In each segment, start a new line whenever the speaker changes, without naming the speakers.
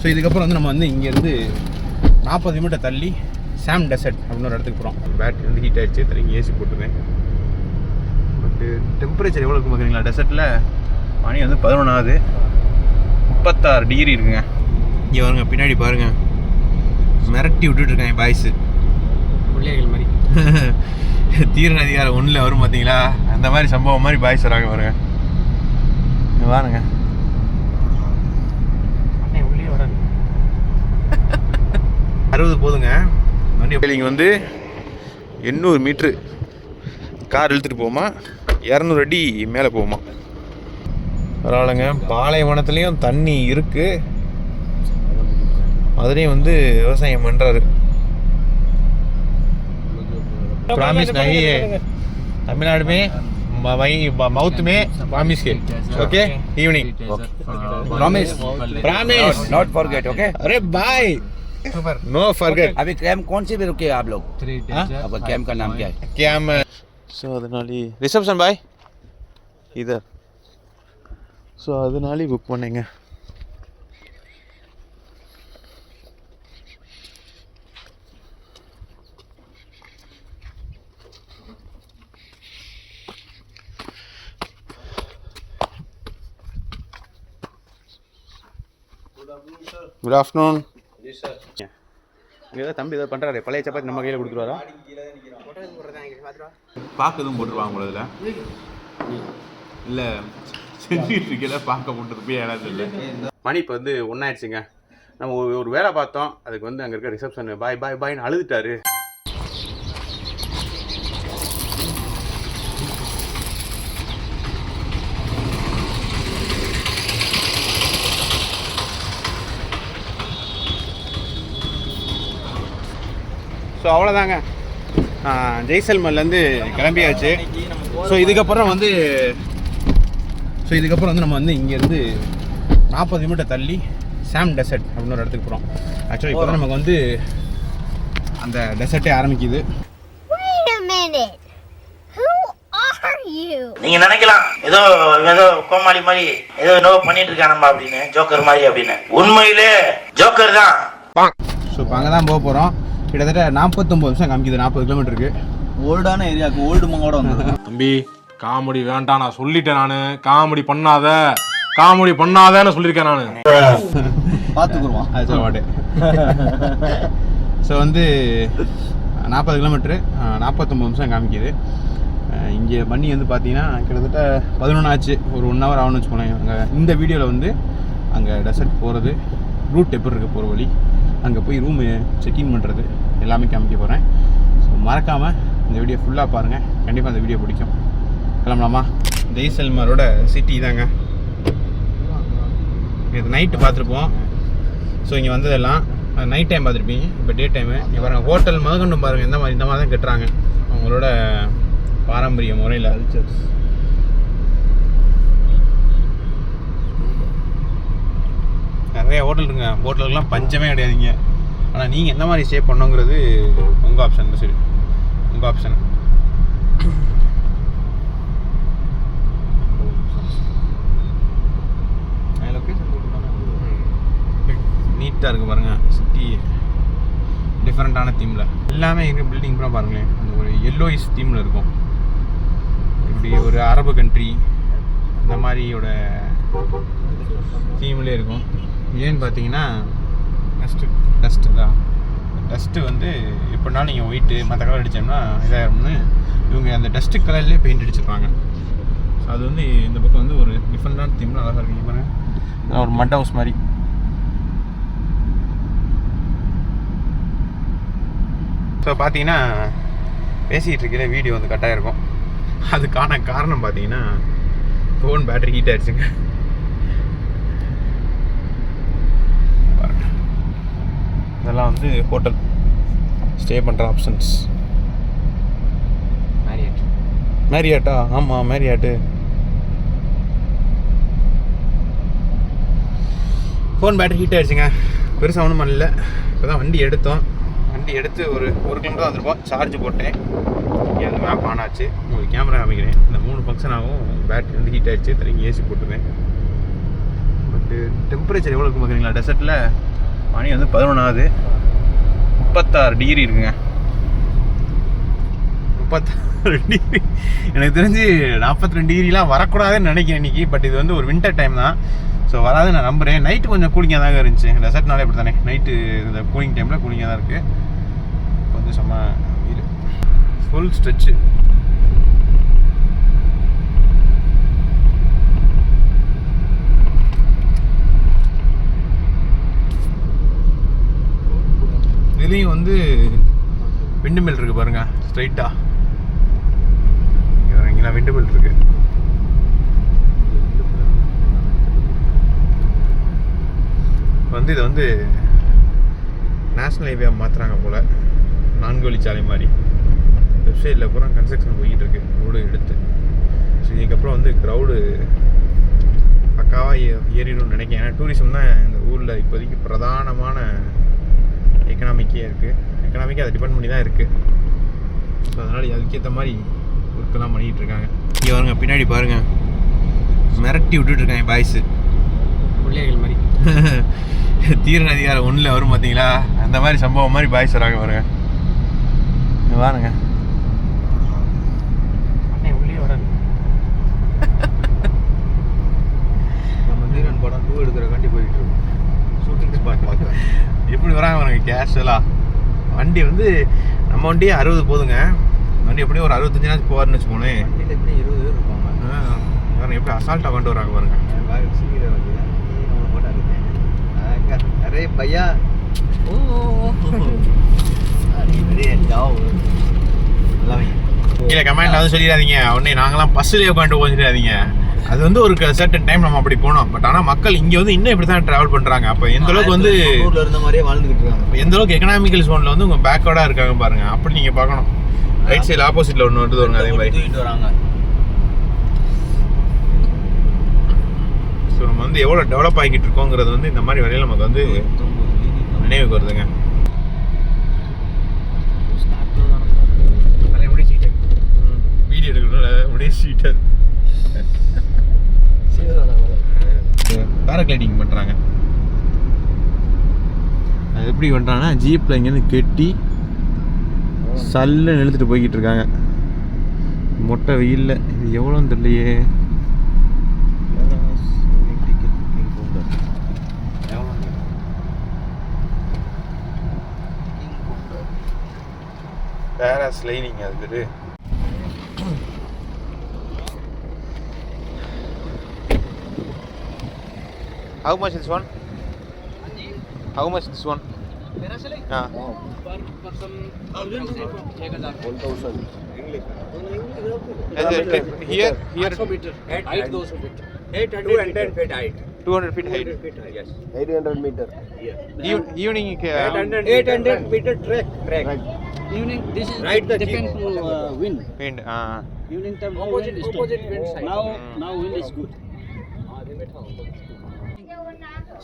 So இதுக்கப்புறம் வந்து நம்ம வந்து இங்கேருந்து 40 மீட்டர் தள்ளி சாம் டெசர்ட் அப்படின்னு ஒரு இடத்துக்கு போகிறோம். பேட்டரி வந்து ஹீட் ஆகிடுச்சு, தண்ணி ஏசி போட்டுருவேன். பட்டு டெம்பரேச்சர் எவ்வளோ இருக்கும் பார்க்குறீங்களா? டெசர்ட்டில் மணி வந்து 11 ஆகுது, 36 டிகிரி இருக்குங்க. இங்கே வருங்க, பின்னாடி பாருங்கள், மிரட்டி விட்டுட்ருக்காங்க பாய்ஸு பிள்ளைகள் மாதிரி. தீரன் அதிகாரம் 1 வரும் பார்த்தீங்களா, அந்த மாதிரி சம்பவம் மாதிரி பாய்ஸ் வராங்க பாருங்க. வாருங்க, 60 போதுங்க வண்டி. இங்கே வந்து 800 மீட்ரு கார் இழுத்துட்டு போமா, 200 அடி மேலே போகுமா. பரவாயில்லைங்க. பாலைவனத்துலேயும் தண்ணி இருக்குது, அதுலேயும் வந்து விவசாயம் பண்ணுறாரு. प्रॉमिस नहीं है, तमिलनाडु में वही माउथ में प्रॉमिस है. Okay evening promise promise
not forget. Okay
अरे बाय नो फॉरगेट.
अभी कैंप कौन सी भी रुके आप लोग? आपका कैंप का नाम क्या है?
कैंप सो அதனால ரிசப்ஷன் பாய் इधर. ஸோ அதனால புக் பண்ணேங்க. Good afternoon. இங்கே தம்பி ஏதாவது பண்ணுறாரு, பழைய சப்பாத்தி நம்ம கையில் கொடுத்துருவாரா? பார்க்க எதுவும் போட்டுருவாங்க உங்களை இதில் இல்லை? செஞ்சுட்டு இருக்கல பார்க்க போட்டு போய் ஏதாவது இல்லை. மணி இப்போ வந்து 1 ஆயிடுச்சுங்க. நம்ம ஒரு வேலை பார்த்தோம், அதுக்கு வந்து அங்கே இருக்க ரிசப்ஷன் பாய் பாய் பாய்னு அழுதுட்டாரு. ஸோ அவ்வளோதாங்க, ஜெய்சல்மர்லேருந்து கிளம்பியாச்சு. ஸோ இதுக்கப்புறம் வந்து நம்ம வந்து இங்கேருந்து 40 மீட்டர் தள்ளி சாம் டெசர்ட் அப்படின்னு ஒரு இடத்துக்கு போகிறோம். ஆக்சுவலி இப்போ தான் நமக்கு வந்து அந்த டெசர்ட்டே ஆரம்பிக்குது.
நீங்க நினைக்கலாம் ஏதோ கோமாளி மாதிரி ஏதோ என்னவோ பண்ணிட்டு இருக்கானம்மா அப்படின்னு, ஜோக்கர் மாதிரி அப்படின்னு. உண்மையிலே ஜோக்கர் தான்.
ஸோ இப்போ அங்கே தான் போக போகிறோம். கிட்டத்தட்ட 49 நிமிஷம் காமிக்குது, 40 கிலோமீட்டருக்கு.
ஓல்டான ஏரியாவுக்கு ஓல்டு மங்கோட வந்து.
தம்பி காமெடி வேண்டாம், நான் சொல்லிட்டேன். நான் காமெடி பண்ணாதன்னு சொல்லியிருக்கேன். நான்
பார்த்துக்குருவான்,
அது சொல்ல மாட்டேன். ஸோ வந்து 40 கிலோமீட்ரு 49 நிமிஷம் காமிக்குது. இங்கே பண்ணி வந்து பார்த்தீங்கன்னா கிட்டத்தட்ட 11 ஆச்சு, ஒரு 1 ஹவர் ஆகும்னு வச்சுக்கோங்களேன். அங்கே இந்த வீடியோவில் வந்து அங்கே டெசர்ட் போகிறது, ரூட் எப்படி இருக்குது, போகிற வழி, அங்கே போய் ரூமு செக்இன் பண்ணுறது எல்லாமே காமிக்க போகிறேன். ஸோ மறக்காமல் இந்த வீடியோ ஃபுல்லாக பாருங்கள், கண்டிப்பாக அந்த வீடியோ பிடிக்கும். கிளம்பலாமா? ஜெய்சல்மரோட சிட்டி தாங்க. இது நைட்டு பார்த்துருப்போம். ஸோ இங்கே வந்ததெல்லாம் நைட் டைம் பார்த்துருப்பீங்க, இப்போ டே டைமு. இங்கே பாருங்கள், ஹோட்டல் முதற்கொண்டு பாருங்கள் இந்த மாதிரி தான் கட்டுறாங்க அவங்களோட பாரம்பரிய முறையில். நிறைய ஹோட்டல் இருக்குங்க, ஹோட்டலுக்குலாம் பஞ்சமே கிடையாதுங்க. ஆனால் நீங்கள் எந்த மாதிரி ஸ்டே பண்ணுங்கிறது உங்கள் ஆப்ஷன். சரி, உங்கள் ஆப்ஷன். நீட்டாக இருக்குது பாருங்கள் சிட்டி, டிஃப்ரெண்ட்டான தீமில் எல்லாமே இருக்குது. பில்டிங் கூட பாருங்களேன், அந்த ஒரு எல்லோயிஸ் தீமில் இருக்கும். இப்படி ஒரு அரபு கண்ட்ரி இந்த மாதிரியோட தீம்லேயே இருக்கும். ஏன்னு பார்த்தீங்கன்னா டஸ்ட்டு தான். டஸ்ட்டு வந்து எப்படினாலும் நீங்கள் ஒயிட்டு மற்ற கலர் அடித்தோம்னா இதாகிடும்னு இவங்க அந்த டஸ்ட்டு கலர்லேயே பெயிண்ட் அடிச்சிருப்பாங்க. ஸோ அது வந்து இந்த பக்கம் வந்து ஒரு டிஃப்ரெண்டான தீம்ல அழகாக இருக்குங்க பாருங்கள், ஒரு மட் ஹவுஸ் மாதிரி. ஸோ பார்த்தீங்கன்னா பேசிகிட்டு இருக்கல வீடியோ வந்து கட்டாக இருக்கும். அதுக்கான காரணம் பார்த்தீங்கன்னா ஃபோன் பேட்டரி ஹீட் ஆகிடுச்சுங்க. இதெல்லாம் வந்து ஹோட்டல் ஸ்டே பண்ணுற ஆப்ஷன்ஸ். மேரியாட்டா? ஆமாம், மேரியாட்டு. ஃபோன் பேட்டரி ஹீட் ஆகிடுச்சுங்க. பெருசாக ஒன்றும் பண்ணல. இப்போ தான் வண்டி எடுத்தோம். வண்டி எடுத்து ஒரு கிலோமீட்டர் தான் வந்திருப்போம். சார்ஜ் போட்டேன், இங்கே வந்து மேப் ஆன் ஆச்சு. உங்களுக்கு கேமரா காமிக்கிறேன். இந்த 3 ஃபங்க்ஷன் ஆகும். பேட்டரி வந்து ஹீட் ஆகிடுச்சு, தனியாக ஏசி போட்டுருவேன். பட்டு டெம்பரேச்சர் எவ்வளோ இருக்கும் பார்க்குறீங்களா? டெசர்ட்டில் மணி வந்து 11 36 டிகிரி இருக்குங்க. 36 டிகிரி. எனக்கு தெரிஞ்சு 42 டிகிரிலாம் வரக்கூடாதுன்னு நினைக்கிறேன் இன்னைக்கு. பட் இது வந்து ஒரு வின்டர் டைம் தான், ஸோ வராதுன்னு நான் நம்புகிறேன். நைட்டு கொஞ்சம் கூலிங்காக தாங்க இருந்துச்சு. டெசர்ட்னாலே இப்படி தானே, நைட்டு இந்த கூலிங் டைமில் கூலிங்காக தான் இருக்குது. கொஞ்சம் செம்ம இது ஃபுல் ஸ்ட்ரெச்சு. இதுலேயும் வந்து விண்டு மில் இருக்குது பாருங்க, ஸ்ட்ரைட்டாக இங்கெல்லாம் விண்டு மில் இருக்குது. வந்து இதை வந்து நேஷ்னல் ஹைவே மாற்றுறாங்க போல், 4 வழிச்சாலை மாதிரி. வெப்சைட்டில் பூரா கன்ஸ்ட்ரக்ஷன் போய்கிட்டு இருக்கு ரோடு எடுத்து. ஸோ இதுக்கப்புறம் வந்து க்ரௌடு பக்காவாக ஏறிடும்னு நினைக்கிறேன். ஏன்னா டூரிசம் தான் இந்த ஊரில் இப்போதைக்கு பிரதானமான எக்கனாமிக்கே இருக்குது. எக்கனாமிக்கே அதை டிபெண்ட் பண்ணி தான் இருக்குது. ஸோ அதனால் அதுக்கேற்ற மாதிரி ஒர்க்கெல்லாம் பண்ணிகிட்டு இருக்காங்க. இங்கே பாருங்க, பின்னாடி பாருங்கள், மிரட்டி விட்டுட்ருக்காங்க பாய்ஸு பிள்ளைகள் மாதிரி. தீரன் அதிகாரம் 1 வரும் பார்த்தீங்களா, அந்த மாதிரி சம்பவம் மாதிரி பாய்ஸ் வராங்க பாருங்க. வாருங்க உள்ளே வராங்க. நம்ம தீரன் படம் 2 எடுக்கிறக்காண்டி போயிட்டு இருக்கோம். ஷூட்டிங் ஸ்பாட் பார்க்குறேன். எப்படி வராங்க பாருங்க கேஷுவலாக. வண்டி வந்து நம்ம வண்டியே 60 போதுங்க. வண்டி எப்படியும் ஒரு 65 போவார்னு வச்சுக்கோனே. வண்டியில் எப்படி 20 பேர் இருப்பாங்க. பாருங்க எப்படி அசால்ட்டாக கொண்டு வராங்க பாருங்க. சீக்கிரம் வண்டி நம்ம போட்டாங்க அரே பையா. கீழே கமெண்ட்ல வந்து சொல்லிடாதீங்க உடனே நாங்களாம் பஸ்ஸுலேயே உட்காந்து போஞ்சிடாதீங்க. அது வந்து ஒரு சர்டன் டைம் நம்ம அப்படி போனோம். பட் ஆனால் மக்கள் இங்கே வந்து இன்னும் இப்படி தான் ட்ராவல் பண்ணுறாங்க. அப்போ எந்த அளவுக்கு வந்து ஊரில் இருந்த மாதிரியே வாழ்ந்துக்கிட்டு இருக்காங்க. இப்போ எந்த அளவுக்கு எக்கனாமிக்கல் ஜோனில் வந்து உங்கள் பேக்வர்டாக இருக்காங்க பாருங்க. அப்படி நீங்கள் பார்க்கணும். ரைட் சைடில் ஆப்போசிட்டில் ஒன்று வருது வருங்க, அதே மாதிரி தூக்கிட்டு வராங்க. ஸோ நம்ம வந்து எவ்வளோ டெவலப் ஆகிக்கிட்டு இருக்கோங்கிறது வந்து இந்த மாதிரி வரையில் நமக்கு வந்து நினைவுக்கு வருதுங்க. வீடியோ எடுக்கிறோம்ல அப்படியே சீட்டர் பேராகிளைடிங் பண்ணுறாங்க. அது எப்படி பண்ணுறாங்கன்னா ஜீப்பில் இங்கேருந்து கெட்டி சல்லுன்னு இழுத்துட்டு போய்கிட்டு இருக்காங்க மொட்டை வெயிலில். இது எவ்வளோன்னு தெரியலையே. பேராஸ்லைடிங் அது பேரு. How much this one? How much this one? Per person 1,000. Here 800 meter. 8,000 meter. 800 feet height. 200 feet height. Yes. 800 meter. Yeah. Evening 800 meter trek.
Evening, this is
Right, the
depends on wind.
Wind.
Evening time
Opposite wind side.
Now wind is good.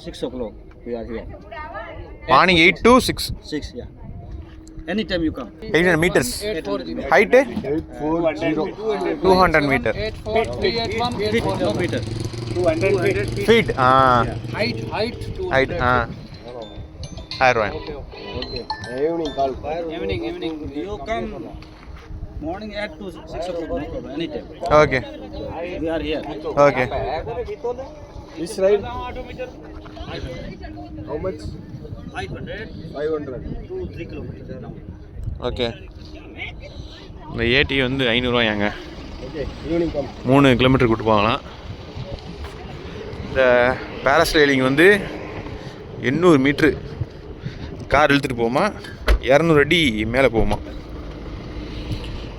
6 o'clock we are here.
Morning 8 to 6.
6, yeah. Anytime you come.
800 meters.
840.
Height
840.
200 meter.
841 meter.
200 feet.
Feet.
Height
Height.
200.
1000 ரூபாய்.
Okay. Evening call.
Evening. You come morning at 6 o'clock. No problem. Anytime.
Okay.
We are here.
Okay.
This ride? How much?
500.
500.
2-3 kilometers around.
Okay. இந்த ஏடி வந்து 500 ரூபாயாங்க.
Okay. Evening come.
3 kilometre கூட்டு போகலாம். இந்த பேராஸ்லைடிங் வந்து 800 metre car இழுத்துட்டு போகுமா, 200 அடி மேலே போகுமா.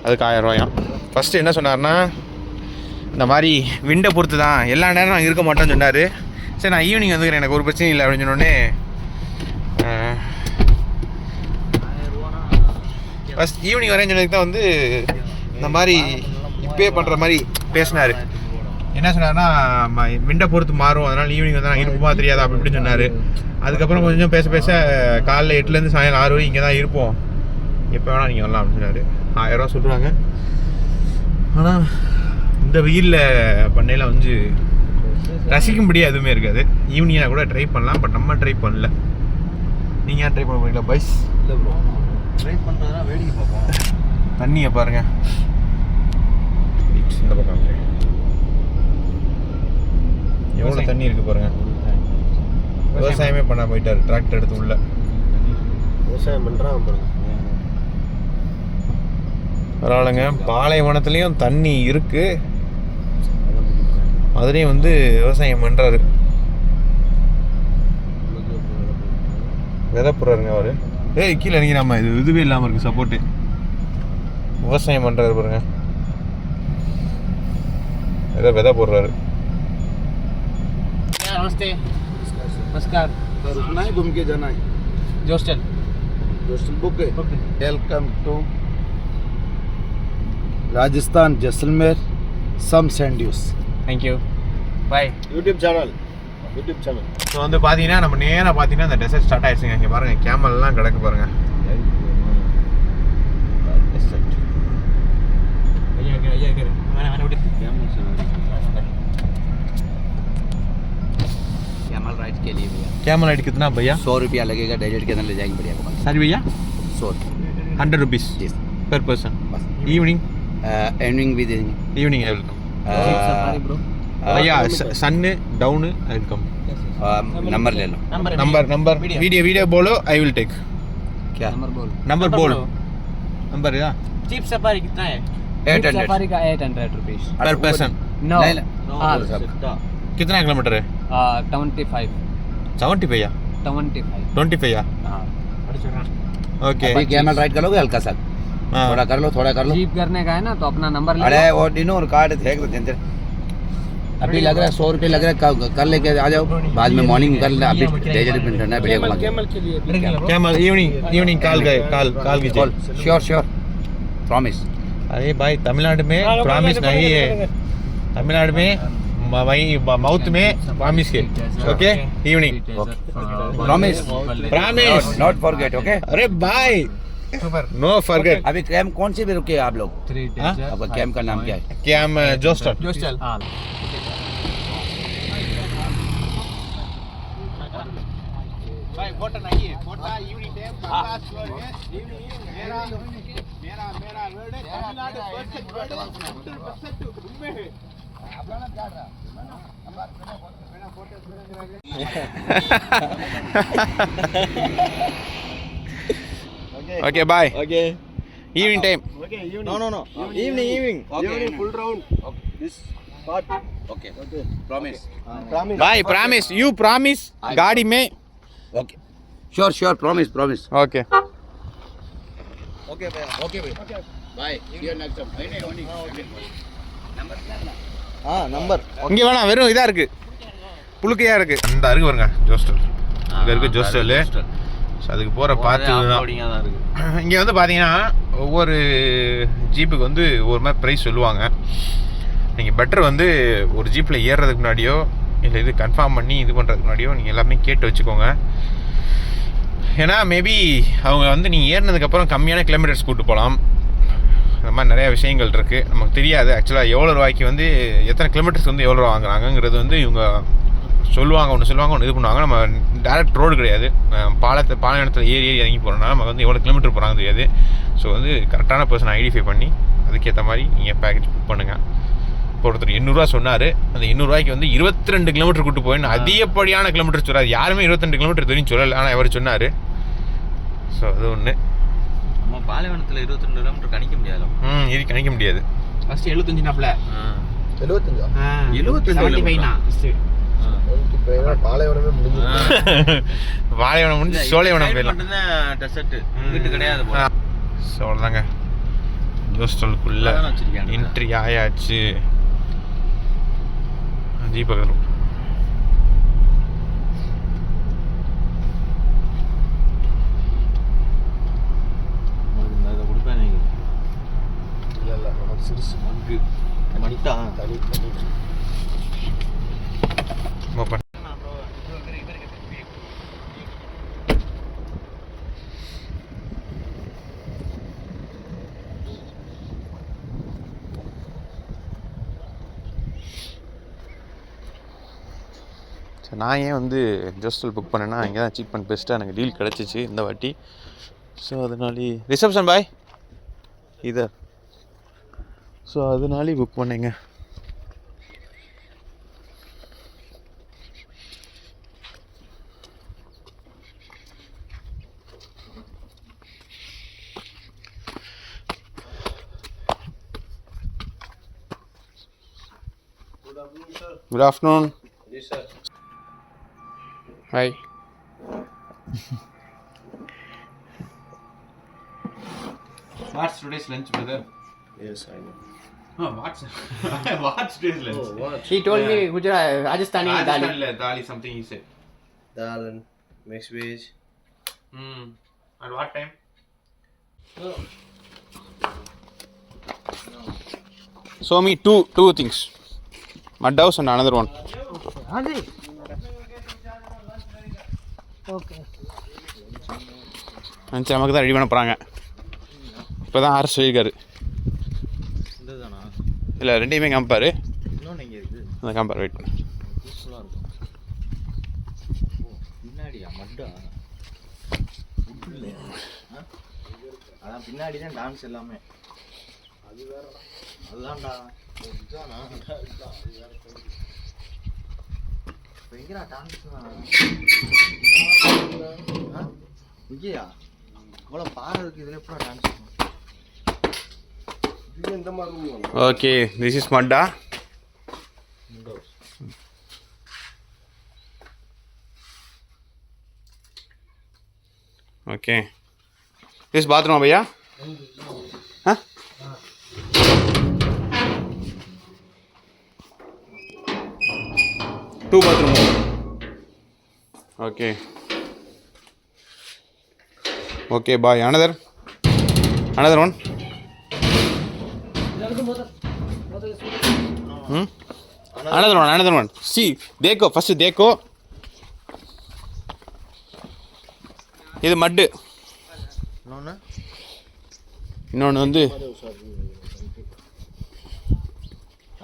அதுக்கு 1000 ரூபாயாம். ஃபஸ்ட்டு என்ன சொன்னார்னா, இந்த மாதிரி விண்டை பொறுத்து தான், எல்லா நேரம் நான் இருக்க மாட்டேன்னு சொன்னார். சரி நான் ஈவினிங் வந்துக்கிறேன், எனக்கு ஒரு பிரச்சனையும் இல்லை அப்படின்னு சொன்னோடனே ஃபஸ்ட் ஈவினிங் வரேன்னு சொன்னதுக்கு தான் வந்து இந்த மாதிரி இப்பே பண்ணுற மாதிரி பேசினார். என்ன சொன்னார்னா, விண்டை பொறுத்து மாறும், அதனால் ஈவினிங் வந்து நான் இருப்போமா தெரியாது அப்படி இப்படின்னு சொன்னார். அதுக்கப்புறம் கொஞ்சம் பேச பேச காலைல 8லேருந்து சாயங்காலம் 6 வரை இங்கே தான் இருப்போம், எப்போ வேணால் நீங்கள் வரலாம் அப்படின்னு சொன்னார். 1000 ரூபா சொல்கிறாங்க. ஆனால் இந்த வெயிலில் பண்ணையில் வந்து ரசிக்கும்படியாக எதுவுமே இருக்காது. ஈவினிங்காக கூட ட்ரை பண்ணலாம், பட் நம்ம ட்ரை பண்ணல. நீங்கள் ஏன் ட்ரை பண்ண போறீங்களா பைஸ்?
இல்லை ப்ரோ, ட்ரை பண்ணுறதுனா வேடிக்கை பார்ப்போம்.
தண்ணியை பாருங்க. இந்த பக்கம் எவ்வளோ தண்ணி இருக்கு பாருங்க. விவசாயமே பண்ண போயிட்டாரு டிராக்டர் எடுத்து உள்ள.
விவசாயம் பண்ணுறான் பாருங்க.
பரவாயில்லைங்க, பாலைவனத்துலேயும் தண்ணி இருக்கு, அதுலேயும் வந்து விவசாயம் பண்ணுறாரு. விதை போடுறாருங்க அவரு. ஏய் கீழே இறங்கிடாம, இது இதுவே இல்லாமல் இருக்கு சப்போர்ட்டு. விவசாயம் பண்ணுறாரு பாருங்க, ஏதோ விதை போடுறாரு.
नमस्ते नमस्कार
सर रुकना है, घूम के जाना है.
जोस्टल
दोस्तों बुक है. Welcome to Rajasthan Jaisalmer Sam sand dunes.
Thank you bye.
YouTube channel.
So வந்து பார்த்தீங்கன்னா நம்ம நேராக பார்த்தீங்கன்னா அந்த டெசர்ட் ஸ்டார்ட் ஆயிடுச்சுங்க. இங்கே பாருங்கள், கேமல்லாம் கிடக்கு பாருங்க.
कैमल राइड के लिए भैया
कैमल राइड कितना भैया?
100 रुपया लगेगा, डेजर्ट के अंदर ले जाएंगे बढ़िया घुमा.
सर भैया
100
100 रुपीस
Yes.
per person.
बस.
ईवनिंग
एंडिंग भी दे देंगे.
Evening I will come.
Safari bro.
भैया sun down I will come.
Number ले लो.
नंबर वीडियो बोलो, आई विल टेक.
क्या
नंबर बोलो. नंबर या
चीप सफारी कितना है?
800
सफारी का 800 रुपीस.
पर पर्सन.
नो
नहीं,
कितना किलोमीटर है?
25
70 भैया
25.
25 या ओके.
अभी कैमल राइड करोगे हल्का सा, थोड़ा कर लो, थोड़ा कर लो.
जीप करने का है ना, तो अपना नंबर ले
अरे
लो.
वो डिनो और कार्ड थे तो अभी लग रहा है 100 रुपये लग रहा है, कर लेके आ जाओ. बाद में मॉर्निंग कर लेना. अभी डेजर्ट में ठंडा बढ़िया घुमा के.
कैमल इवनिंग कॉल कीजिए.
Sure promise.
अरे भाई तमिलनाडु में प्रॉमिस नहीं है, तमिलनाडु में वही माउथ में प्रॉमिस है. Okay evening
promise
promise
not forget. Okay.
अरे भाई नो फॉरगेट.
अभी कैम्प कौन सी भी रुके आप लोग?
हाँ?
आपका कैम्प का नाम क्या है?
कैम जोस्टर.
जोस्टल.
भाई फोटो नहीं है, फोटो इवनिंग टाइम पास है. मेरा वर्ड है तमिलनाडु परफेक्ट वर्ड है 100% उनमें है. Okay, bye.
Okay.
Evening time.
Okay, evening. No. Evening.
Okay.
Evening full round.
Okay.
This part.
Okay.
Okay.
Promise.
Promise.
Bye. Promise. You promise. गाड़ी में.
Okay. Sure. Promise.
Okay.
Okay भैया. Okay भैया. Bye. See you next time. Number क्या है?
हाँ number.
இங்கே வேணாம், வெறும் இதாக இருக்கு, புழுக்கையாக இருக்கு. அந்த அருக்கு வருங்க ஜோஸ்டல். இங்கே இருக்கு ஜோஸ்டல். ஸோ அதுக்கு போகிற பார்த்து தான் இங்கே வந்து பார்த்தீங்கன்னா ஒவ்வொரு ஜீப்புக்கு வந்து ஒரு மாதிரி ப்ரைஸ் சொல்லுவாங்க. நீங்கள் பெட்டர் வந்து ஒரு ஜீப்பில் ஏறுறதுக்கு முன்னாடியோ இல்லை இது கன்ஃபார்ம் பண்ணி இது பண்ணுறதுக்கு முன்னாடியோ நீங்கள் எல்லாமே கேட்டு வச்சுக்கோங்க. ஏன்னா மேபி அவங்க வந்து நீங்கள் ஏறினதுக்கப்புறம் கம்மியான கிலோமீட்டர்ஸ் கூப்பிட்டு போகலாம். அந்த மாதிரி நிறையா விஷயங்கள் இருக்குது, நமக்கு தெரியாது. ஆக்சுவலாக எவ்வளோ ரூபாய்க்கு வந்து எத்தனை கிலோமீட்டர்ஸ் வந்து எவ்வளோ ரூபா வாங்குறாங்கங்கிறது வந்து இவங்க சொல்லுவாங்க, ஒன்று இது பண்ணுவாங்க. நம்ம டேரக்ட் ரோடு கிடையாது, பாலைவனத்தில் ஏறி இறங்கி போகிறோம்னா நமக்கு வந்து எவ்வளோ கிலோமீட்டர் போகிறாங்க தெரியாது. ஸோ வந்து கரெக்டான பர்சனை ஐடென்டிஃபை பண்ணி அதுக்கேற்ற மாதிரி நீங்கள் பேக்கேஜ் புக் பண்ணுங்கள். இப்போ ஒருத்தர் 800 சொன்னார், அந்த 800 ரூபாய்க்கு வந்து 22 கிலோமீட்டர் கூட்டு போயின்னு அதிகப்படியான கிலோமீட்டர் சொல்லாது. யாருமே 22 கிலோமீட்டர் தெரியும் சொல்லலை, ஆனால் அவர் சொன்னார். ஸோ அது ஒன்று.
நம்ம பாலைவனத்தில் 22 கிலோமீட்டர் கணிக்க முடியாது.
இது கணிக்க முடியாது.
ஃபர்ஸ்ட் 75 நாப்ல
75. பாலைவனமே முடிஞ்சு.
பாலைவனம் முடிஞ்சு சோலைவனம் போயிடலாம்.
டெசர்ட் வீட்டு கிடையாது போல.
ஸோ அவ்வளோதாங்க, ஜோஸ்டலுக்குள்ள
வச்சிருக்காங்க.
என்ட்ரி ஆயாச்சு. தீபகரும்
அதை கொடுப்பேன் நீங்கள்.
இல்லை நமக்கு சிறுசு
மங்கு மட்டா
தனி
ஓப்பன். நான் ஏன் வந்து ஜோஸ்டல் புக் பண்ணேன்னா இங்கே தான் சீப் அண்ட் பெஸ்ட்டாக எனக்கு டீல் கிடச்சிச்சு இந்த வாட்டி. ஸோ அதனாலே ரிசப்ஷன் பாய் இதை ஸோ அதனாலே புக் பண்ணேங்க. Good afternoon.
Yes, sir.
Hi. What's today's lunch, brother?
Yes, I know.
Oh, what's today's lunch?
Oh, what?
He told me Gujarat, Rajasthani dali.
Dali, something he said.
Dal and mixed veg.
At what time? Show me two things. Mud house and another one. நினச்சி நமக்கு தான் ready பண்ண போகிறாங்க. இப்போ தான் hours சொல்லியிருக்காரு.
இதுதானா?
இல்லை ரெண்டையுமே காமிப்பார்.
இன்னொன்று இங்கே இருக்குது.
அந்த காமிப்பார் வெயிட் பண்ணு.
யூஸ்ஃபுல்லாக இருக்கும். பின்னாடியா மட்டா? இல்லையா? அதான் பின்னாடி தான் டான்ஸ் எல்லாமே. அது வேற. அதுதான்டா. இதுதானா? இப்போ எங்கடா டான்ஸ்னா? இங்கேயா? இவ்வளோ பாறை இருக்குது, இதில் எப்படா டான்ஸ் பண்ணும்?
ஓகே, திஸ் இஸ் மட்டா. ஓகே, திஸ் பாத்ரூம் பையா? हाँ 2 bathroom. Okay, bye. Another one. Another one. See, first देखो. இது மட்டு. இன்னொன்று வந்து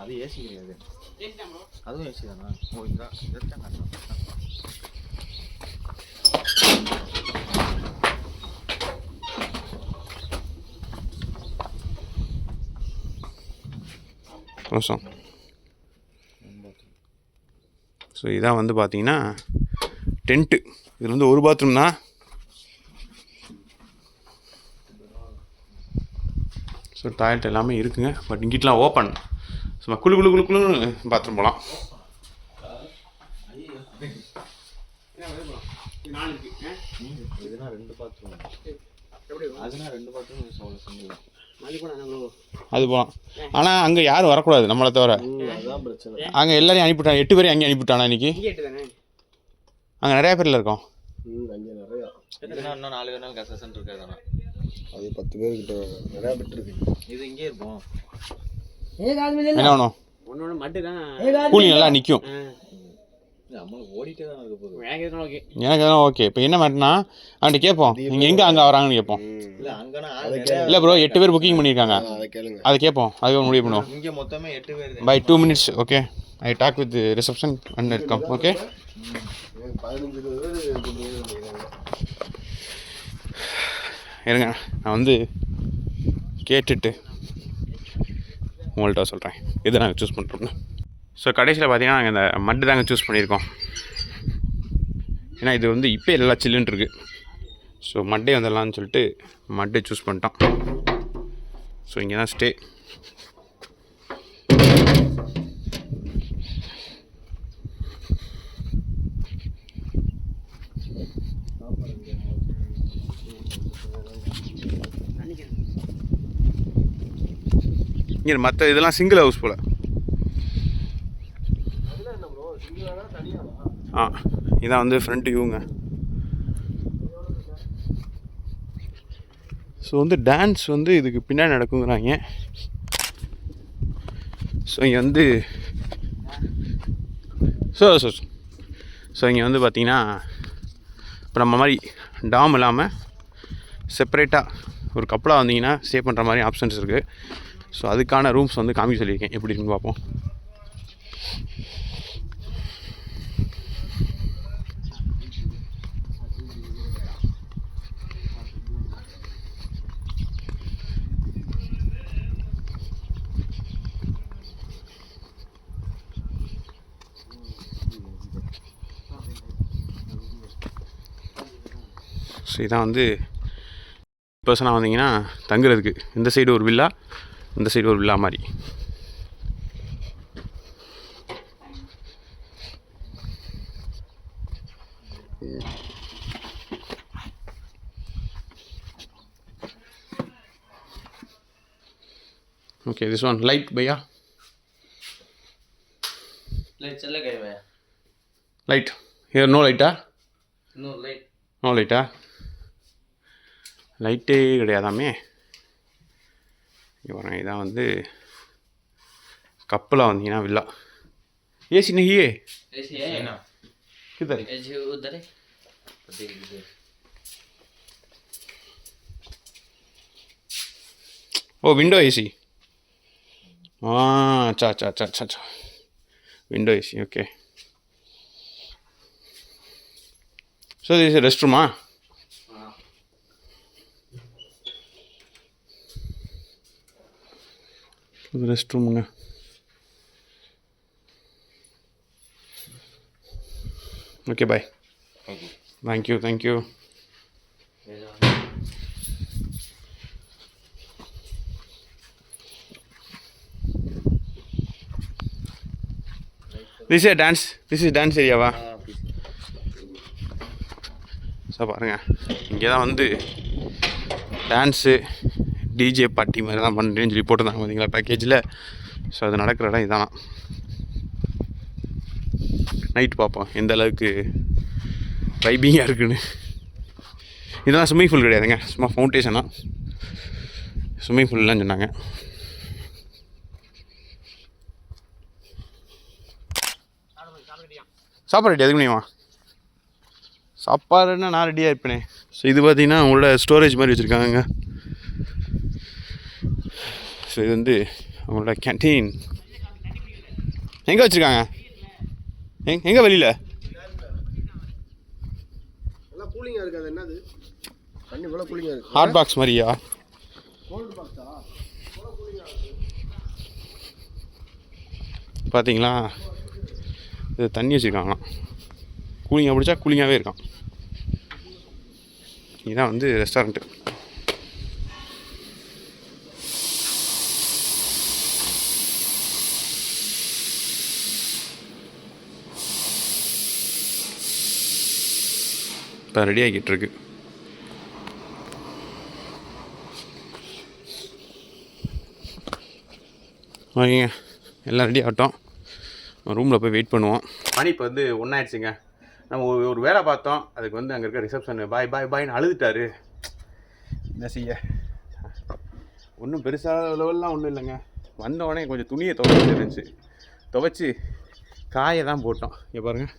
அது ஏசி கிடையாது. அதுவும் ஏசி தானா? ஓ இதுதான்
நிமிஷம். ஸோ இதான் வந்து பார்த்தீங்கன்னா டென்ட்டு. இதில் வந்து ஒரு பாத்ரூம் தான். ஸோ டாய்லெட் எல்லாமே இருக்குங்க. பட் இங்கிட்டலாம் ஓப்பன். சும்மா குழுன்னு பாத்ரூம் போகலாம்.
இதுனா 2 பாத்ரூம். அதுனா 2 பாத்ரூம் யூஸ் ஆகும் சிங்கிள்.
அது போகலாம். ஆனால் அங்கே யாரும் வரக்கூடாது நம்மளை தவிர.
அதுதான் பிரச்சனை.
அங்கே எல்லாரையும் அனுப்பிவிட்டாங்க. 8 பேரையும் அங்கே அனுப்பிவிட்டானா இன்னைக்கு. அங்கே நிறையா பேரில் இருக்கோம்.
அங்கே நிறையா. இதுனா இன்னும் 4 நாள் கன்செஷன் இருக்காதானா?
அது 10 பேர்கிட்ட நிறையா பெட் இருக்கு.
இது இங்கே இருக்கும்.
என்ன வேணும்? கூலிங் நல்லா நிற்கும்.
நம்மளுக்கு ஓடிட்டே தான் இருக்க போகுது.
எனக்கு அதெல்லாம் ஓகே. இப்போ என்ன மாட்டேன்னா அவன்கிட்ட கேட்போம், நீங்கள் எங்கே அங்கே வராங்கன்னு கேட்போம்.
இல்லை அங்கேனா
இல்லை ப்ரோ 8 பேர் புக்கிங் பண்ணியிருக்காங்க.
அதை கேளுங்க.
அதை கேட்போம், அதுக்கு முடிவு பண்ணுவோம்.
இங்கே மொத்தமே 8 பேர்.
By 2 minutes. Okay, I talk with reception and come. Okay
15 பேர் கொண்டு
இருங்க, நான் வந்து கேட்டுட்டு உங்கள்கிட்ட சொல்கிறேன் எது நாங்கள் சூஸ் பண்ணுறோம்னு. ஸோ கடைசியில் பார்த்தீங்கன்னா நாங்கள் இந்த மட்டு தாங்க சூஸ் பண்ணியிருக்கோம். ஏன்னா இது வந்து இப்போ எல்லாம் சில்லுன்னு இருக்குது. ஸோ மட்டே வந்துடலான்னு சொல்லிட்டு மட்டே சூஸ் பண்ணிட்டோம். ஸோ இங்கே தான் ஸ்டே. இங்கே மற்ற இதெல்லாம் சிங்கிள் ஹவுஸ் போல். இதான் வந்து ஃப்ரண்ட் வியூங்க. ஸோ வந்து டான்ஸ் வந்து இதுக்கு பின்னாடி நடக்குங்கிறாங்க. ஸோ இங்கே வந்து ஸோ இங்கே வந்து பார்த்திங்கன்னா இப்போ நம்ம மாதிரி டாம் இல்லாமல் செப்பரேட்டாக ஒரு கப்பலாக வந்தீங்கன்னா ஸ்டே பண்ணுற மாதிரி ஆப்ஷன்ஸ் இருக்குது. ஸோ அதுக்கான ரூம்ஸ் வந்து காமிக்க சொல்லியிருக்கேன், எப்படி இருக்குன்னு பார்ப்போம். ஸோ இதான் வந்து பர்சனாக வந்தீங்கன்னா தங்குறதுக்கு இந்த சைடு ஒரு வில்லா, இந்த சைடு ஒரு வில்லா மாதிரி. Okay, this one light भैया.
लाइट चला गया भैया.
Light. Here no light ah?
No light.
No light ah? லைட்டே கிடையாதாமே. இங்கே பாருங்க, இதான் வந்து கப்பலாக வந்தீங்கன்னா வில்லா. ஏசி नहीं है?
ऐसी है ना.
किधर?
ऐसी उधर है.
Oh window AC. हाँ अच्छा window AC. Okay. So this is rest room. हाँ rest room. Okay bye. Thank you. This is dance ஏரியாவா? ஸோ பாருங்கள், இங்கே தான் வந்து டான்ஸு டிஜே பார்ட்டி மாதிரி தான் பண்ணுறேன்னு சொல்லி போட்டிருந்தாங்க பார்த்தீங்களா பேக்கேஜில். ஸோ அது நடக்கிற இடம் இதானா. நைட் பார்ப்போம் எந்த அளவுக்கு வைபிங்காக இருக்குன்னு. இதெல்லாம் ஸ்விம்மிங் பூல் கிடையாதுங்க, சும்மா ஃபவுண்டேஷனாக. ஸ்விம்மிங் பூல்லாம் சொன்னாங்க. சாப்பாடு ரெடி, அதுக்கு முடியுமா? சாப்பாடுன்னா நான் ரெடியாக இருப்பேனே. ஸோ இது பார்த்தீங்கன்னா உங்களோட ஸ்டோரேஜ் மாதிரி வச்சுருக்காங்க. ஸோ இது வந்து அவங்களோட கேன்டீன். எங்கே வச்சுருக்காங்க? எங்கே வெளியில்?
கூலிங்காக இருக்காது. என்னது தண்ணி இவ்வளோ கூலிங்காக இருக்குது?
ஹாட் பாக்ஸ் மாதிரியா? பார்த்தீங்களா, இது தண்ணி வச்சுருக்காங்களாம். கூலிங்காக பிடிச்சா கூலிங்காகவே இருக்கான். இதுதான் வந்து ரெஸ்டாரண்ட்டு. இப்போ ரெடி ஆகிட்டு இருக்கு. ஓகேங்க, எல்லாம் ரெடி ஆகட்டும். ரூமில் போய் வெயிட் பண்ணுவோம். மணி இப்போ வந்து ஒன்றாயிடுச்சுங்க. நம்ம ஒரு வேலை பார்த்தோம், அதுக்கு வந்து அங்கே இருக்க ரிசப்ஷன் பாய்னு அழுதுட்டாரு. என்ன செய்ய, ஒன்றும் பெருசாக லெவல்லாம் ஒன்றும் இல்லைங்க. வந்தோடனே கொஞ்சம் துணியை இருந்துச்சு, துவைச்சி காயை தான் போட்டோம். இங்கே பாருங்கள்,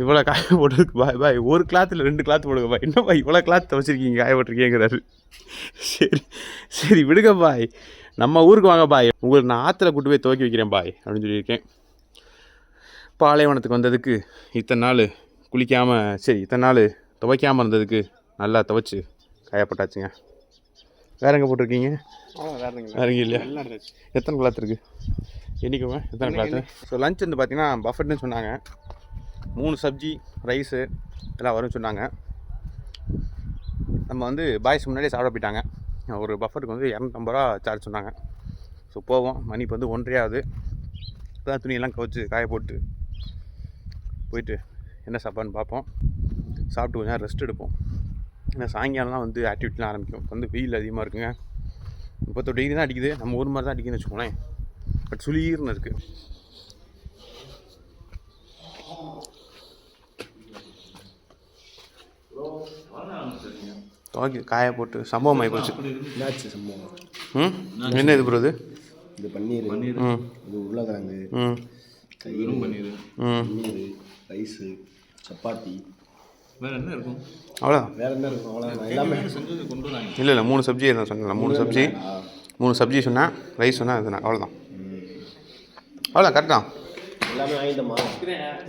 இவ்வளோ காய போட்டதுக்கு பாய் ஒரு கிளாத்தில் 2 கிளாத் போடுங்க பாய். என்னப்பா இவ்வளோ கிளாத் துவைச்சிருக்கீங்க, காய போட்டிருக்கீங்கிறாரு. சரி விடுங்க பாய், நம்ம ஊருக்கு வாங்க பாய், உங்களுக்கு நான் ஆற்றுல கூட்டு போய் துவைக்க வைக்கிறேன் பாய் அப்படின்னு சொல்லியிருக்கேன். பாலைவனத்துக்கு வந்ததுக்கு இத்தனை நாள் இத்தனை நாள் துவைக்காமல் இருந்ததுக்கு நல்லா துவைச்சி காயப்பட்டாச்சுங்க. வேறு எங்கே போட்டிருக்கீங்க? வேறு எங்கே இல்லையா? எத்தனை கிளாத் இருக்குது எண்ணிக்கோங்க, எத்தனை கிளாத்து? ஸோ லஞ்ச் வந்து பார்த்திங்கன்னா பஃபெட்னு சொன்னாங்க. 3 சப்ஜி, ரைஸு எல்லாம் வரும்னு சொன்னாங்க. நம்ம வந்து பாய்ஸ் முன்னாடியே சாப்பிட போயிட்டாங்க. ஒரு பஃபருக்கு வந்து 250 ரூபா சார்ஜ் சொன்னாங்க. ஸோ போவோம். மணி இப்போ வந்து 1:30 ஆகுது. இப்போ தான் துணியெல்லாம் துவைச்சி காய போட்டு போயிட்டு என்ன சாப்பாடுன்னு பார்ப்போம். சாப்பிட்டு கொஞ்சம் ரெஸ்ட் எடுப்போம். ஏன்னா சாயங்காலம் தான் வந்து ஆக்டிவிட்டிலாம் ஆரம்பிக்கும். இப்போ வந்து வெயில் அதிகமாக இருக்குங்க. 38 டிகிரி தான் அடிக்குது. நம்ம ஊர் மாதிரி தான் அடிக்குதுன்னு வச்சுக்கோங்களேன். பட் சுளீர்னு இருக்குது. துவைக்க காய போட்டு சம்பவம் ஆகி போச்சு.
என்னாச்சு சம்பவம்?
என்ன இது ப்ரோ?
இது பன்னீர், இது உருளைக்கிழங்கு, தயிர், பன்னீர், ரைஸு, சப்பாத்தி.
வேறு என்ன இருக்கும்?
அவ்வளோதான்.
வேறு என்ன இருக்கும்? அவ்வளோதான். எல்லாமே
செஞ்சது கொண்டு வராங்க.
இல்லை 3 சப்ஜி தான் சொன்னேன். 3 சப்ஜி சொன்னேன், ரைஸ் சொன்னேன், அது அவ்வளோதான். அவ்வளோதான், கரெக்ட் தான்.
எல்லாமே வாங்கிட்டோமா?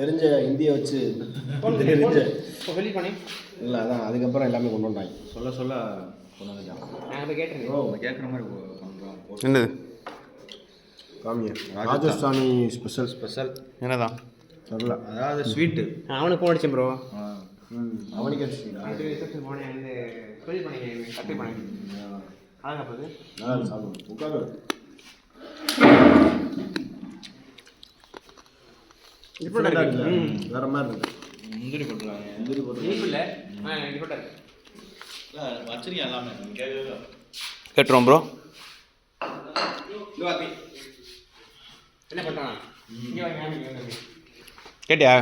தெரிஞ்ச இந்தியை வச்சு தெரிஞ்ச இல்லை, அதான் அதுக்கப்புறம் எல்லாமே கொண்டு வந்தாங்க. சொல்ல கொண்டு வந்துட்டாங்க.
நாங்கள் கேட்டுருக்கோம், கேட்குற மாதிரி பண்ணுறோம்.
என்னது?
காமியா ராஜஸ்தானி ஸ்பெஷல்
என்னதான்
தெரில.
அதாவது ஸ்வீட்டு.
அவனுக்கு ஃபோன் அடிச்சேன் ப்ரோ.
அவன் மணிக்கு வச்சுட்டீங்களா?
ரிசப்ஷன் போனேன் வந்து சொல்லி பண்ணி கட்டி பண்ணேன். அதான் போகுது.
நல்லா இருக்கு, சாப்பிடுங்க. உட்காரு. டிஃப்ரெண்டாக இருக்குல்ல? வேற மாதிரி இருக்கு.
முந்திரி போட்டுருக்காங்க.
முந்திரி போட்டு
இனிப்பு இல்லை டிஃப்ரெண்டாக இருக்கு.
வச்சிருக்கேன் எல்லாமே கேட்கவே.
கேட்டுருவோம் ப்ரோ.
என்ன பண்ணுறான்? இங்கே வாங்க.
கேட்டியா?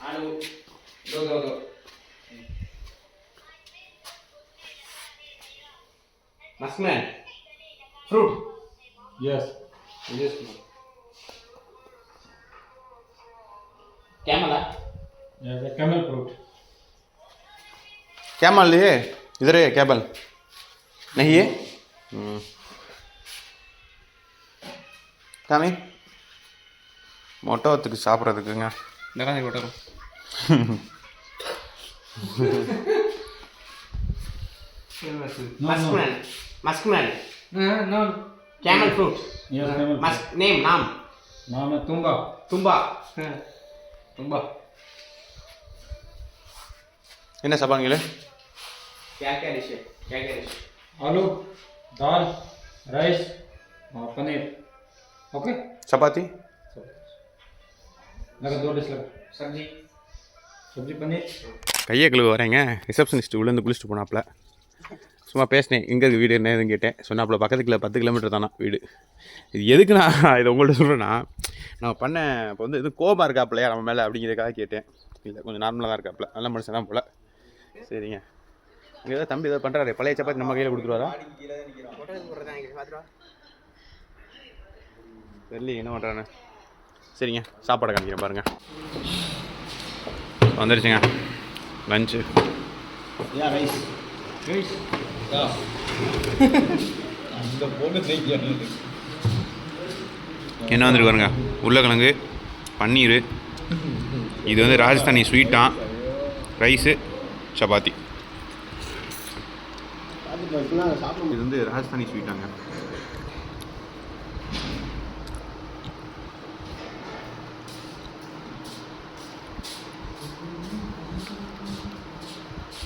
ஆலு கோ. Muskman. Fruit.
Yes.
Yes. Camel.
Yeah, the camel fruit.
Camel है इधर है कैबल नहीं है காமி மொட்டத்துக்கு சாப்பிட்றதுக்குங்க
நிறைய கொட்டரும் Muskman.
No.
Camel fruit.
Yes, camel fruit.
Name.
Naam hai Tumba.
Tumba.
என்ன சாப்பாடுங்களே?
क्या डिश है?
आलू, दाल, राइस और पनीर. ओके.
சப்பாத்தி
लगा 2 डिश लगा. सब्जी पनीर.
கையை கழுவ வரேங்க. ரிசப்ஷனிஸ்ட் உள்ளேருந்து குளிச்சுட்டு போனாப்புல. சும்மா பேசினேன், எங்கே இருக்குது வீடு என்ன எதுன்னு கேட்டேன். சொன்னாப்புல பக்கத்துக்குள்ள 10 கிலோமீட்டர் தானா வீடு. இது எதுக்கு நான் இதை உங்கள்கிட்ட சொல்கிறேன்னா, நான் பண்ண இப்போ வந்து எதுவும் கோபம் இருக்காப்புலையா நம்ம மேலே அப்படிங்கிறதுக்காக கேட்டேன். இல்லை கொஞ்சம் நார்மலாக தான் இருக்காப்புல, நல்ல மனுஷன் தான் போல். சரிங்க. இங்கே ஏதாவது தம்பி ஏதாவது பண்ணுறாரு, பழைய சப்பாத்தி நம்ம கையில் கொடுத்துருவாரா? தெரியல என்ன பண்ணுறான்னு. சரிங்க, சாப்பாடை காமிக்கிறேன் பாருங்கள். வந்துடுச்சுங்க லஞ்சு.
ரைஸ்
என்ன வந்துருக்கு பாருங்க, உருளைக்கிழங்கு, பன்னீர், இது வந்து ராஜஸ்தானி ஸ்வீட்டான், ரைஸு, சப்பாத்தி. இது வந்து ராஜஸ்தானி ஸ்வீட்டாங்க.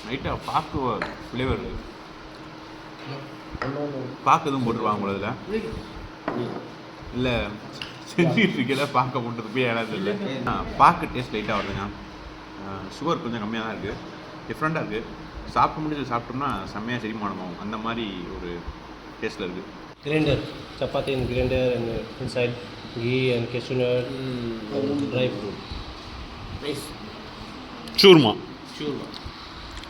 லைட்டாக பாக்கு ஃப்ளேவர் இருக்குது. பாக்கு எதுவும் போட்டுருவாங்க போல இதில். இல்லை செஞ்சுட்டு இருக்கையில பாக்க போட்டு போய் ஏதாவது இல்லை. பாக்கு டேஸ்ட் லைட்டாக வருதுங்க. சுகர் கொஞ்சம் கம்மியாக தான் இருக்குது, டிஃப்ரெண்ட்டாக இருக்குது. சாப்பிட முடிஞ்சு சாப்பிட்டோம்னா செம்மையாக செரிமானம் ஆகும், அந்த மாதிரி ஒரு டேஸ்ட்டில் இருக்குது.
Grinder, chapati in grinder and inside ghee and cashew nut and dry fruit.
Nice.
Soorma.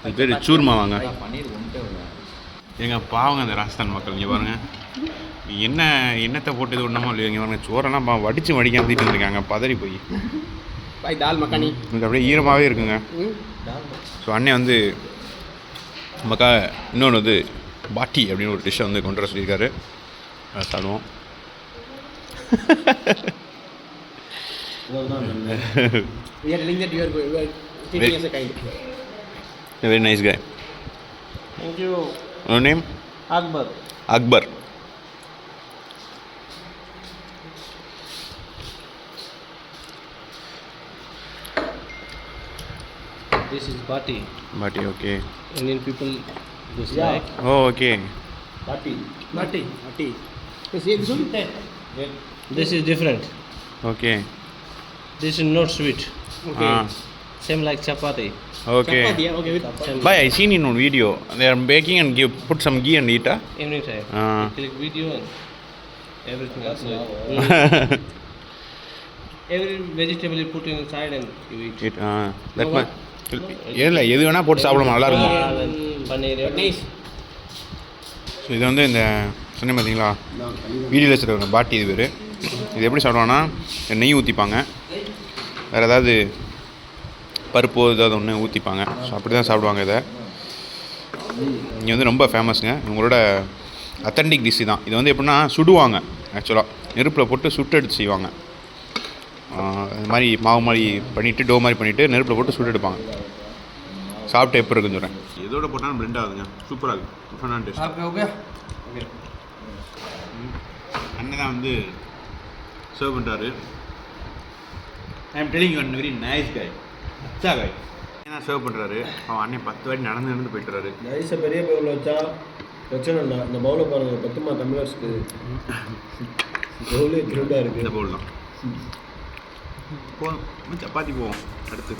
அது பேர் சூர்மா வாங்க.
பன்னீர் ஒன்றுட்டே விட
எங்கள் பாவங்க அந்த ராஜஸ்தான் மக்கள். இங்கே பாருங்க, என்ன எண்ணத்தை போட்டு இது ஒன்றாமோ இல்லையா. இங்கே பாருங்க, சோறெல்லாம் வடித்து வடிக்காந்துட்டு இருந்திருக்காங்க பதறி போய்.
भाई दाल मखानी.
எனக்கு அப்படியே ஈரமாகவே இருக்குங்க. ஸோ அண்ணன் வந்து நமக்காக இன்னொன்று வந்து பாட்டி அப்படின்னு ஒரு டிஷ்ஷை வந்து கொண்டு வர சொல்லியிருக்காரு. அதை சாப்பிடுவோம்.
We are telling that you are treating as a kind.
Very nice guy.
Thank you.
Your name?
Akbar.
Akbar.
This is bati.
Bati, okay.
Indian people dislike.
Oh, okay.
Bati. Is it this one?
This is different.
Okay.
This is not sweet.
Okay.
Same like chapati.
Okay.
Chapati, yeah, okay. With
Bye, I seen in one video. They are baking and put some ghee and eat.
Evening time.
Ah.
Click video and everything else. Every vegetable you put inside and you eat.
Eat. That much. இல்லை எது வேணால் போட்டு சாப்பிடலாம், நல்லா இருக்கும்.
Dal and paneer.
nice.
So இது வந்து இந்த சொன்னேன் பார்த்தீங்களா, வீடியோவில் சொல்லுவாங்க பாட்டி. இது பேர். இது எப்படி சாப்பிடுவாங்கன்னா, நெய் ஊற்றிப்பாங்க, வேறு ஏதாவது பருப்பு ஏதாவது ஒன்று ஊற்றிப்பாங்க. ஸோ அப்படி தான் சாப்பிடுவாங்க இதை. இங்கே வந்து ரொம்ப ஃபேமஸுங்க, இவங்களோட அத்தன்டிக் டிஷ்ஷு தான். இது வந்து எப்படின்னா சுடுவாங்க, ஆக்சுவலாக நெருப்பில் போட்டு சுட்டு எடுத்து செய்வாங்க. இது மாதிரி மாவு மாதிரி பண்ணிவிட்டு டோ மாதிரி பண்ணிவிட்டு நெருப்பில் போட்டு சுட்டு எடுப்பாங்க. சாப்பிட்டு எப்போ இருக்குன்னு சொல்கிறேன். இதோட போட்டால் பிளெண்ட் ஆகுதுங்க, சூப்பராக இருக்குது, டிஃப்ரெண்டான டேஸ்ட்.
Okay.
அண்ணன் தான் வந்து சர்வ் பண்ணுறாரு. I am telling you very nice guy. அச்சாகாய் ஏன்னா சர்வ் பண்ணுறாரு. அவன் அண்ணன் 10 வாட்டி நடந்து போயிட்டு வராரு.
ரைஸை பெரிய பவுலில் வச்சா பிரச்சனை இல்லை. இந்த பவுலில் பாருங்கள் 10 டம்ளர்ஸ்க்கு பவுலே திருண்டாக இருக்குது.
இந்த பவுல் தான் போதும். சப்பாத்தி போவோம் அடுத்து.